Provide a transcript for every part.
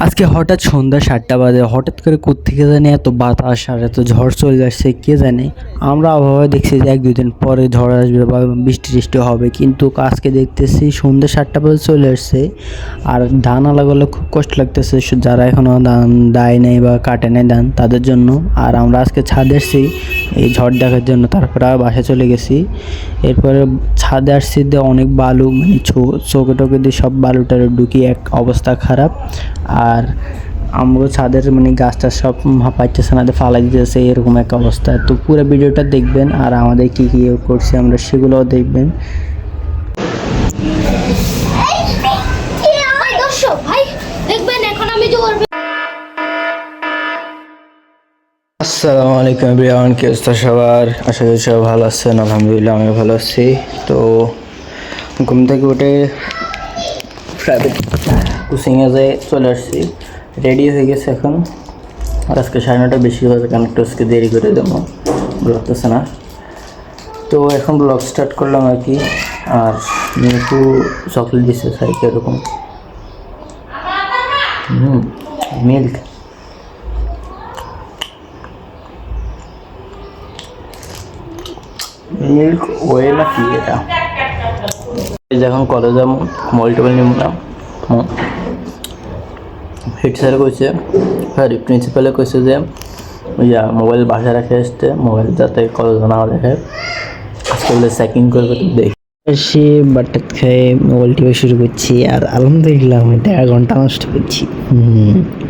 আজকে হঠাৎ সন্ধ্যা 7টা বাজে, হঠাৎ করে কোত্থেকে জানি এত বাতাস আর এত ঝড় চলে আসছে কে জানে। আমরা আবহাওয়ায় দেখছি যে 1-2 দিন পরে ঝড় আসবে বা বৃষ্টি টিষ্টি হবে, কিন্তু আজকে দেখতেছি সন্ধ্যা 7টা বাজে চলে আসছে। আর ধান আলাগুলো খুব কষ্ট লাগতেছে যারা এখনও ধান দেয় নাই বা কাটে নাই ধান তাদের জন্য। আর আমরা আজকে ছাদে আসছি এই ঝড় দেখার জন্য, তারপরে আর বাসায় চলে গেছি। এরপরে ছাদে আসছি দিয়ে অনেক বালু, মানে চোখে টোকে দিয়ে সব বালুটার ঢুকি, এক অবস্থা খারাপ। আর আমগো ছাদের মানে গাছটা সব পাইতেছে না, ফালাই দিতেছে, এরকম এক অবস্থা। তো পুরো ভিডিওটা দেখবেন আর আমাদের কী কী করছি আমরা সেগুলোও দেখবেন। আসসালামু আলাইকুম এভরিওয়ান, কি অবস্থা সবার? আশা করি সবাই ভালো আছেন। আলহামদুলিল্লাহ আমিও ভালো আছি। তো ঘুম থেকে উঠে প্রাইভেট কোচিংয়ে যেয়ে চলে আসছি, রেডি হয়ে গেছে এখন। আর আজকে 9:30 বেশি বাজে, কারণ একটু আজকে দেরি করে দেবো, লাগতেছে না। তো এখন ব্লগ স্টার্ট করলাম আর কি। আর একটু চকলেট দিচ্ছে সাইকে এরকম মিল্ক। মিল্ক ওয়ে না কি এটা? যখন কলেজ যাবো মোবাইল টোবাইল নিব না। হেড স্যার কইছে, হ্যাঁ প্রিন্সিপালে কইছে যে মোবাইল বাসায় রেখে আসতে, মোবাইল যাতে কলেজ না দেখে। আজকে বলে চেকিং করবে, তো দেখি। সে বাট্টাত খেয়ে মোবাইল টিপে শুরু করছি, আর আলহামদুলিল্লাহ আমি 1.5 ঘন্টা নষ্ট করছি।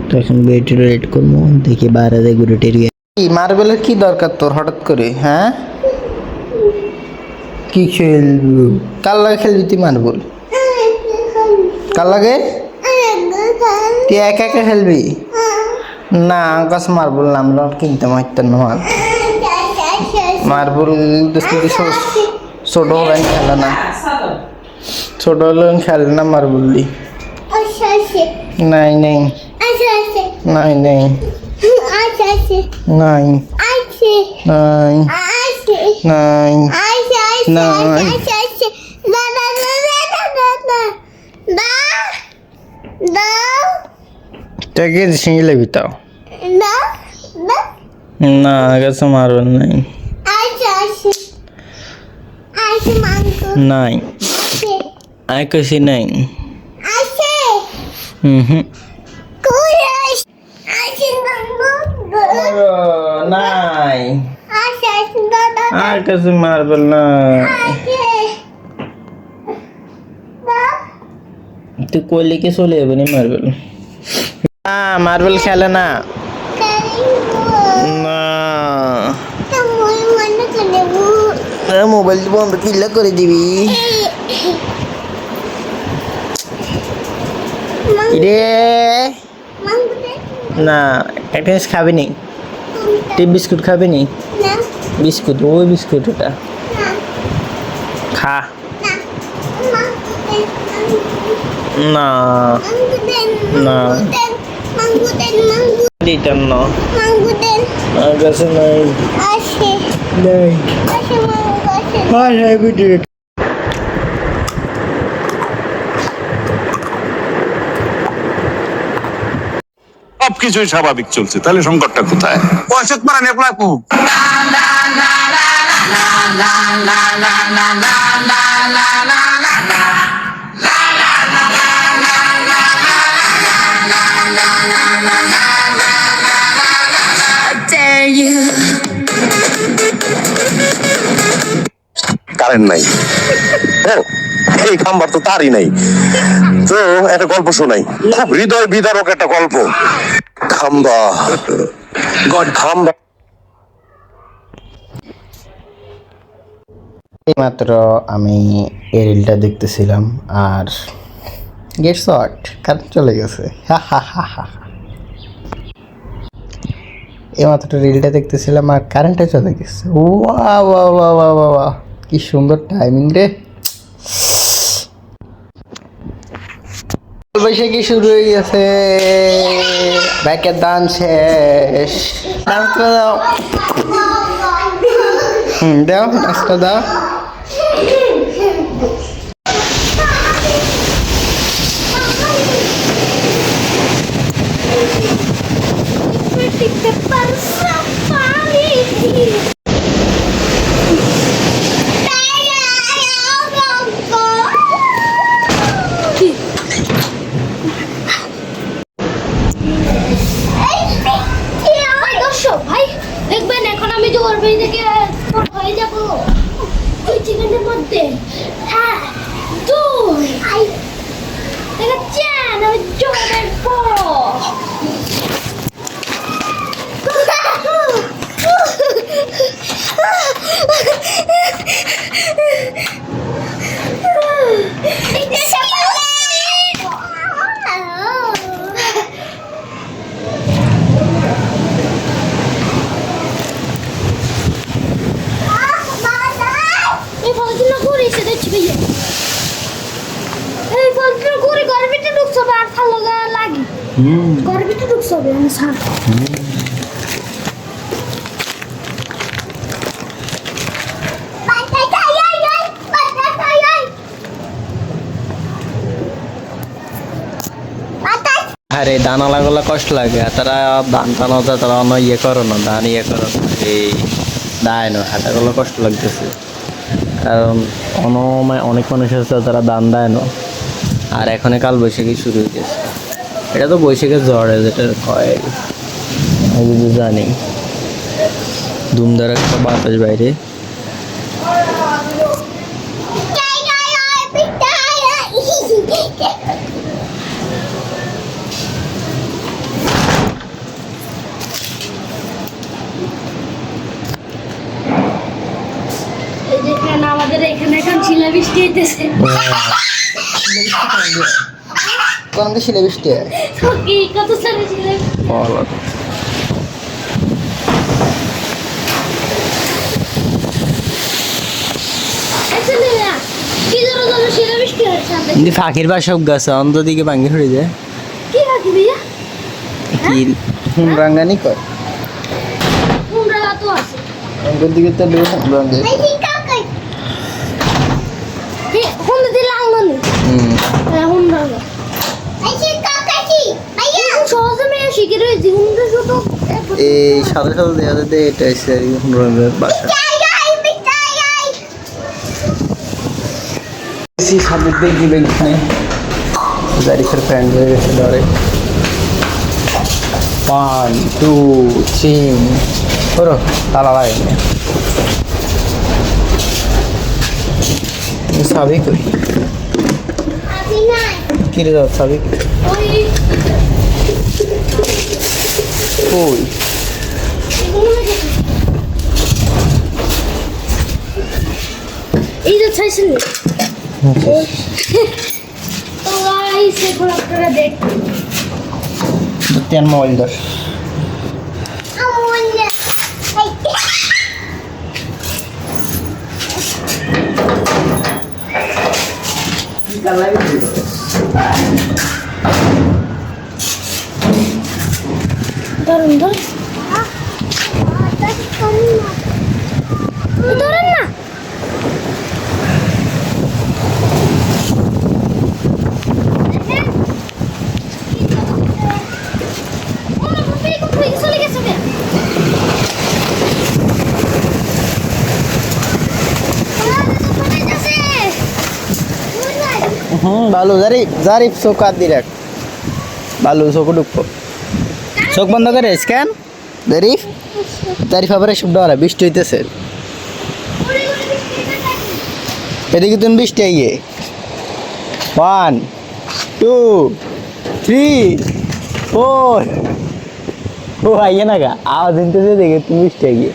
তো এখন বেড রেড করবো, দেখি বাইরে যাই ঘুরে টেরিয়ে। মার্বেলের কি দরকার তোর হঠাৎ করে? হ্যাঁ কি খেলবি? কার লাগে খেলবি তুই মার্বেল? কার লাগে? তুই একা একা খেলবি? না গাছ মার্বেল নামলো কিনতে মারতেন না। মার্বেল ছোট হলেন খেলে না, ছোট হলেন খেলে না মার্বেল দি। নাই নাই নাই নাই নাই নাই নাই নাই। তাকে ছিঁড়ে লেবি তাও না, গাছে মারবেন নাই নাই আই কইছি নাই। নাই আর কাছে মারবেল নাই। তুই কইলে কি চলে যাবে না মার্বেল? না মার্বেল খেলে না। না মোবাইল বন্ধ কিল্লা করে দিবি রে। না একটা জিনিস খাবি নি? তুই বিস্কুট খাবি নি? বিস্কুট, ওই বিস্কুট ওটা খা। না না দিতাম না, আর কাছে নাই নাই। সবকিছুই স্বাভাবিক চলছে, তাহলে সংকটটা কোথায়? অশোক মারা নেপলাকু কারেন্ট নাই, হ্যাঁ এই খাম্বার তো তারই নাই। তো একটা গল্প শোনাই, খুব হৃদয় বিদারক একটা গল্প। খাম্বা খাম্বা। মাত্র আমি এই রিলটা দেখতেছিলাম আর গেট শট কারেন্ট চলে গেছে। এইমাত্র রিলটা দেখতেছিলাম আর কারেন্টে চলে গেছে। ওয়া ওয়া ওয়া ওয়া ওয়া ওয়া, কি সুন্দর টাইমিং রে। বৈশাখী শুরু হয়ে গেছে, ব্যাকের দান শেষ। দাও দাও নাস্তা দাও। পেপার সাফারি ভাই দেখবেন এখন আমি যে ওর বাড়ি থেকে হয়ে যাবো ওই চিকেনের মধ্যে এক দুই দেখাচ্ছেন আমি জমের পর এই ফলগুলো করে এসে দেখছি ভাইয়া এই ফলগুলো করে ঘরের ভিতরে ঢুকছে আর ভালো লাগে ঘরের ভিতরে ঢুকছে আমি সার আরে দানা লাগালে কষ্ট লাগে আর তারা ধান টান হতে তারা অন্য ইয়ে করো না ধান ইয়ে করো না এই দেয় না হাঁটাগুলো কষ্ট লাগতেছে কারণ অনেক মানুষ আছে তারা ধান দেয় না আর এখন কাল বৈশাখী শুরু হয়ে গেছে এটা তো বৈশাখের ঝড় যেটা হয় আমি যদি জানি ধুমধার একটা বাতাস বাইরে আমাদের এখানে এখন শিলা বৃষ্টি হইতেছে কোন শিলা বৃষ্টি হয় কত সারে শিলা কি ধরো ধরো শিলা বৃষ্টি হচ্ছে কিন্তু ফাঁকির বা সব গাছ অন্ত দিকে ভাঙ্গি হয়ে যায় কি ফাঁকি ভাইয়া কি রাঙ্গানি কর তোমরা তো আছে অন্তর দিকে তো রাঙ্গে হুন্ডা দিলে আঙ্গনি হুন্ডা সহজে মেয়ে শিখে রয়েছি হুন্ডা শুধু এই সাদা সাদা দেওয়া যেতে এটা এসে রঙের বাসা সামনের দিক দিবে এখানে জারিফের ফ্রেন্ড হয়ে গেছে ধরে 1 2 3 করো তালা লাগে সাবিক কি রে সাবিক ওই এই যে চাইছেন তো গাইস এখন আপনারা দেখুন তেন মোবাইল ধর ধরুন ধরুন ধরেন না চলে গেছে ভালো জারিফ চোখ হাত দিয়ে রাখ ভালো চোখ ঢুকবো চোখ বন্ধ করে স্ক্যান জারিফ আবার এসব ডরা বৃষ্টি হইতেছে এদিকে তুমি বৃষ্টি আইয়ে 1 2 3 4 ও আইয়ে না গা আওয়াজ শুনতেছে দেখে তুমি বৃষ্টি আইয়ে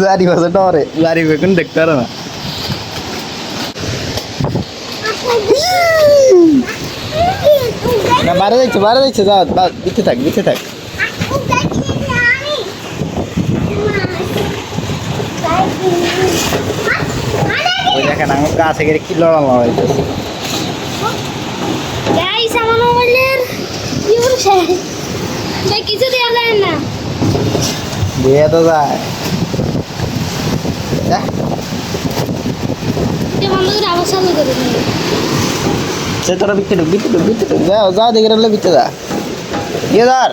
জারি ভাষা ডরে জারি এখন দেখতে পারে না না বাইরে যাচ্ছে যা দিতে থাক ওই দেখেন আমার কাছে গেলে কি লড়ানো হইতেছে গাইস আমার মোবাইলের কি হচ্ছে কিছু দেওয়া যায় না দিয়ে তো যায় বন্ধ করে আবার চালু করে দিই। সে তোরা বিতে যাও যা দেখে রাখলে বিতে যা ইয়ে ধর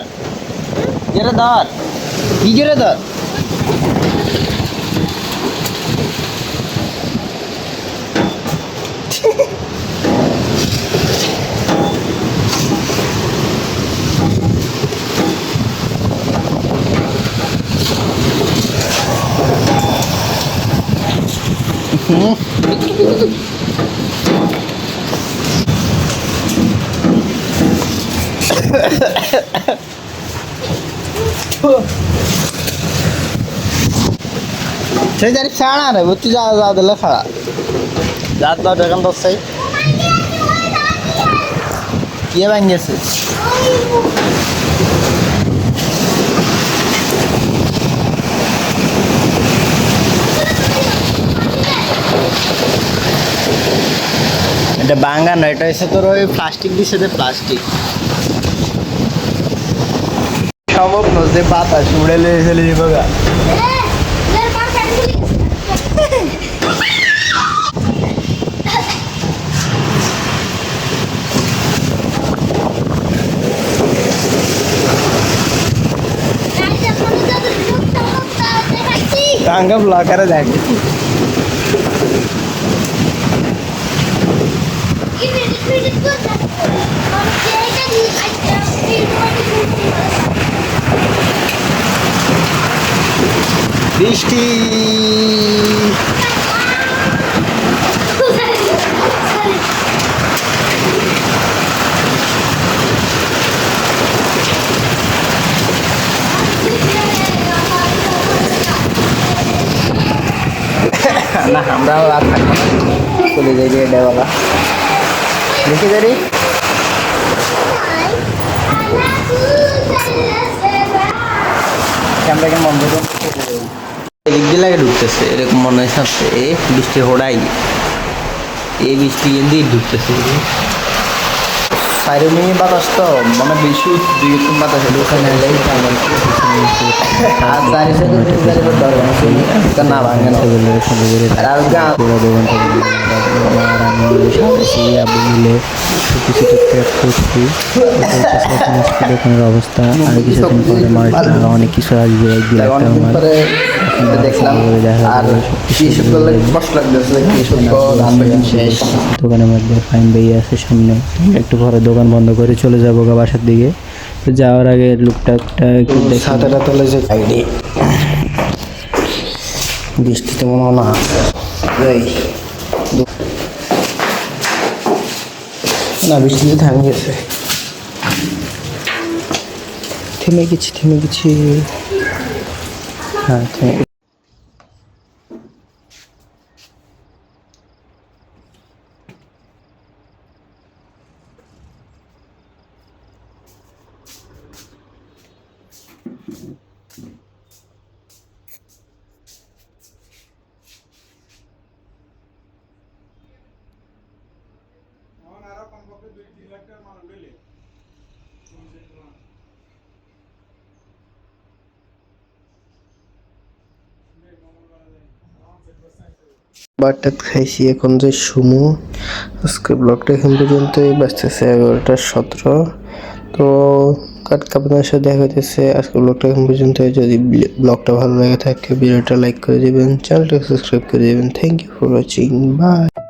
ইয়ে ধর কি করে ধর সেই জানি ছাড়া রে বুঝছি যা যা দিলে খাড়া যা দাও দেখান দশ সাই কে ভাঙিয়েছে এটা বাঙ্গা না এটা এসে তোর ওই প্লাস্টিক দিছে যে প্লাস্টিক সম্ভব না যে বাতাস উড়ে লেগে চলে যাবে গা টাঙ্গা ব্লকারে দেখ বৃষ্টি না আমরা আর থাকবো না চলে যাই রে ডেওয়ালা দেখে যারি ক্যামেরা কেন বন্ধ করে এদিক দিয়ে লাগে ঢুকতেছে এরকম মনে হচ্ছে এই বৃষ্টি হোড়াই এই বৃষ্টি দিয়ে ঢুকতেছে সাইড নিয়ে বাতাস তো মানে বেশি দুই রকম বাতাস ওখানে আর চারি সাইডে না ভাঙে না আর মিলে কিছুটা প্যাক করছি দোকানের অবস্থা আর কিছুদিন পরে মার্চ অনেক কিছু আসবে একদিন দোকানের মধ্যে ফাইন বেরিয়ে আছে সামনে একটু পরে দোকান বন্ধ করে চলে যাবো গা বাসার দিকে তো যাওয়ার আগে লুকটা একটু ছাতাটা তোলে যে সাইডে বৃষ্টিতে মনে হয় না না বৃষ্টিতে থেমে গেছে থেমে গেছি হ্যাঁ থেমে বারটা খাইছি এখন যে সুমু আজকে ব্লগটা এখন পর্যন্তই বাঁচতেছে 11:17 তো আপনাদের সাথে দেখা হইতেছে আজকে ব্লগটা এখন পর্যন্ত যদি ব্লগটা ভালো লাগে থাকে ভিডিওটা লাইক করে দিবেন চ্যানেলটা সাবস্ক্রাইব করে দিবেন thank you for watching by